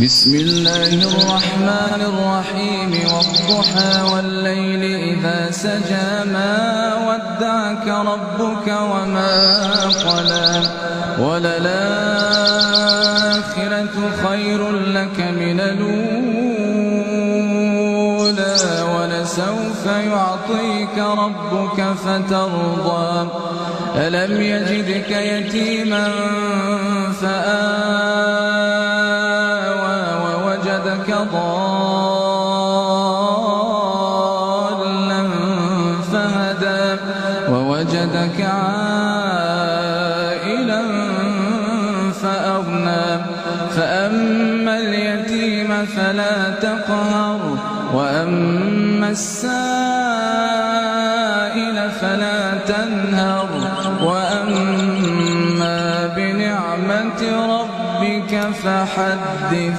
بسم الله الرحمن الرحيم والضحى والليل إذا سجى ما ودعك ربك وما قلى وللآخرة خير لك من الأولى ولسوف يعطيك ربك فترضى ألم يجدك يتيما فآوى ووجدك ضالا فهدى ووجدك عائلا فأغنى فأما اليتيم فلا تقهر وأما السائل فلا تنهر وأما بنعمة ربك فحدث